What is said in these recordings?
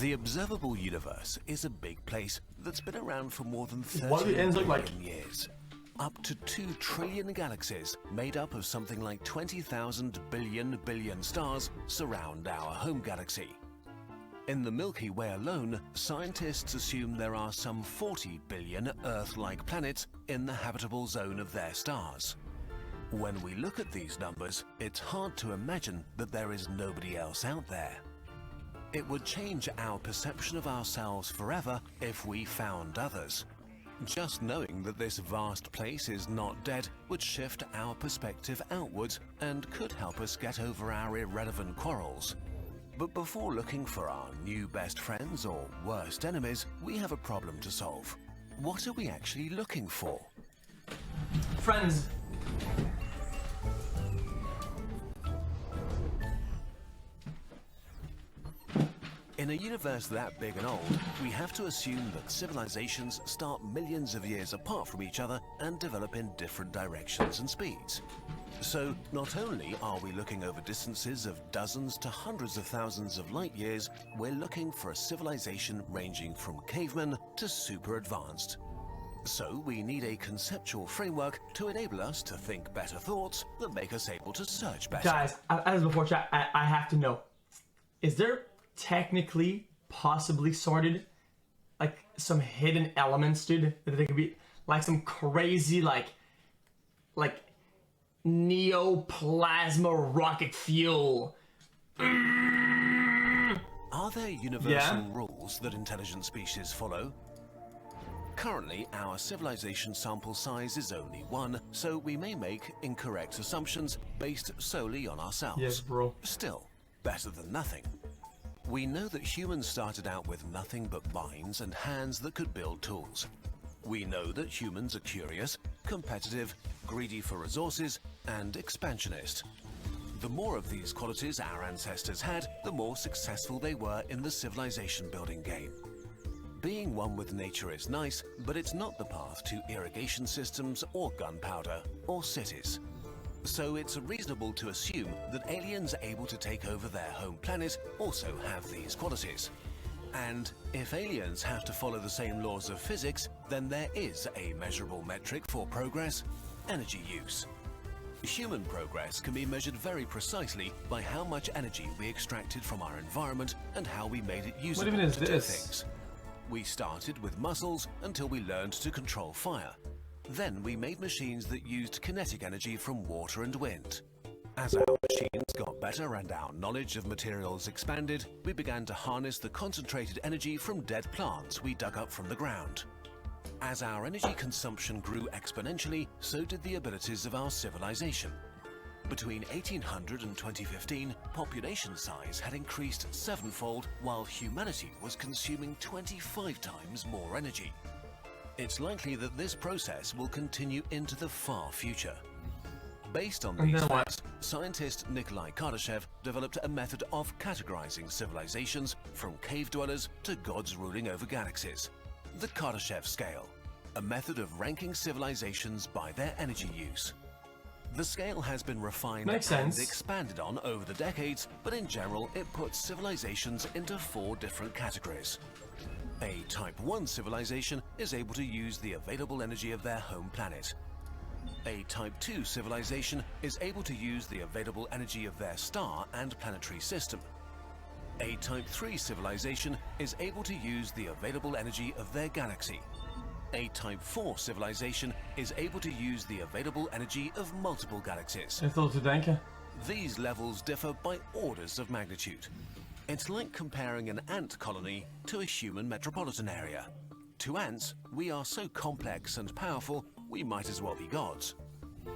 The observable universe is a big place that's been around for more than Why do 30 the ends look billion like years. Up to 2 trillion galaxies, made up of something like 20,000 billion stars, surround our home galaxy. In the Milky Way alone, scientists assume there are some 40 billion Earth-like planets in the habitable zone of their stars. When we look at these numbers, it's hard to imagine that there is nobody else out there. It would change our perception of ourselves forever if we found others. Just knowing that this vast place is not dead would shift our perspective outwards and could help us get over our irrelevant quarrels. But before looking for our new best friends or worst enemies, we have a problem to solve. What are we actually looking for? friends. In a universe that big and old, we have to assume that civilizations start millions of years apart from each other and develop in different directions and speeds. So not only are we looking over distances of dozens to hundreds of thousands of light years, we're looking for a civilization ranging from cavemen to super advanced. So we need a conceptual framework to enable us to think better thoughts that make us able to search better. Guys, as before chat, I have to know, is there technically possibly sorted like some hidden elements, dude, that they could be like some crazy like neoplasma rocket fuel? Are there universal rules that intelligent species follow? Currently, our civilization sample size is only 1, so we may make incorrect assumptions based solely on ourselves. Yes, bro. Still, better than nothing. We know that humans started out with nothing but minds and hands that could build tools. We know that humans are curious, competitive, greedy for resources, and expansionist. The more of these qualities our ancestors had, the more successful they were in the civilization building game. Being one with nature is nice, but it's not the path to irrigation systems or gunpowder or cities. So it's reasonable to assume that aliens able to take over their home planet also have these qualities. And if aliens have to follow the same laws of physics, then there is a measurable metric for progress: energy use. Human progress can be measured very precisely by how much energy we extracted from our environment and how we made it usable to do things. We started with muscles until we learned to control fire. Then we made machines that used kinetic energy from water and wind. As our machines got better and our knowledge of materials expanded, we began to harness the concentrated energy from dead plants we dug up from the ground. As our energy consumption grew exponentially, so did the abilities of our civilization. Between 1800 and 2015, population size had increased 7-fold, while humanity was consuming 25 times more energy. It's likely that this process will continue into the far future. Based on these facts, scientist Nikolai Kardashev developed a method of categorizing civilizations from cave dwellers to gods ruling over galaxies. The Kardashev scale, a method of ranking civilizations by their energy use. The scale has been refined and expanded on over the decades, but in general it puts civilizations into 4 different categories. A Type 1 civilization is able to use the available energy of their home planet. A Type 2 civilization is able to use the available energy of their star and planetary system. A Type 3 civilization is able to use the available energy of their galaxy. A Type 4 civilization is able to use the available energy of multiple galaxies. These levels differ by orders of magnitude. It's like comparing an ant colony to a human metropolitan area. To ants, we are so complex and powerful, we might as well be gods.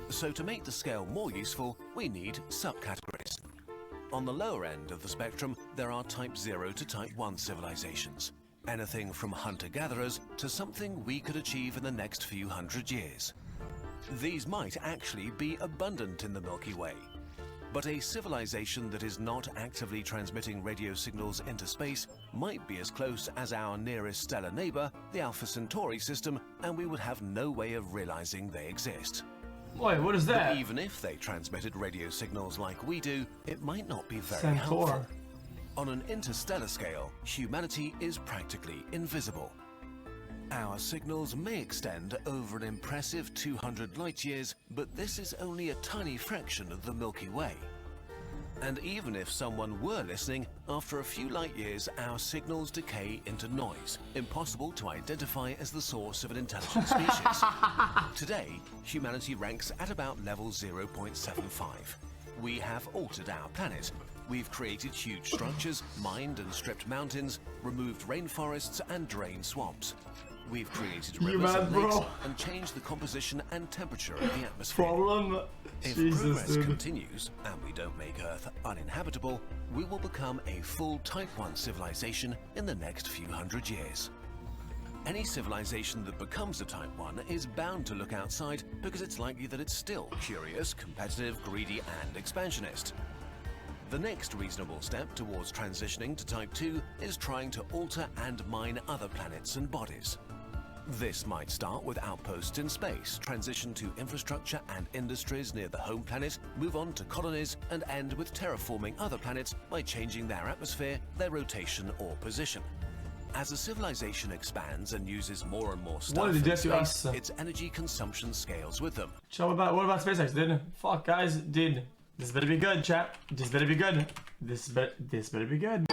So to make the scale more useful, we need subcategories. On the lower end of the spectrum, there are Type 0 to Type 1 civilizations. Anything from hunter-gatherers to something we could achieve in the next few hundred years. These might actually be abundant in the Milky Way. But a civilization that is not actively transmitting radio signals into space might be as close as our nearest stellar neighbor, the Alpha Centauri system, and we would have no way of realizing they exist. Wait, what is that? But even if they transmitted radio signals like we do, it might not be very helpful. On an interstellar scale, humanity is practically invisible. Our signals may extend over an impressive 200 light-years, but this is only a tiny fraction of the Milky Way. And even if someone were listening, after a few light-years, our signals decay into noise, impossible to identify as the source of an intelligent species. Today, humanity ranks at about level 0.75. We have altered our planet. We've created huge structures, mined and stripped mountains, removed rainforests and drained swamps. We've created rivers and lakes and changed the composition and temperature of the atmosphere. If progress continues, and we don't make Earth uninhabitable, we will become a full Type 1 civilization in the next few hundred years. Any civilization that becomes a Type 1 is bound to look outside because it's likely that it's still curious, competitive, greedy, and expansionist. The next reasonable step towards transitioning to Type 2 is trying to alter and mine other planets and bodies. This might start with outposts in space, transition to infrastructure and industries near the home planet, move on to colonies, and end with terraforming other planets by changing their atmosphere, their rotation or position. As a civilization expands and uses more and more stuff in space, its energy consumption scales with them. Chat, what about SpaceX, dude? Fuck, guys, dude. This better be good, chat. This better be good. This better be good.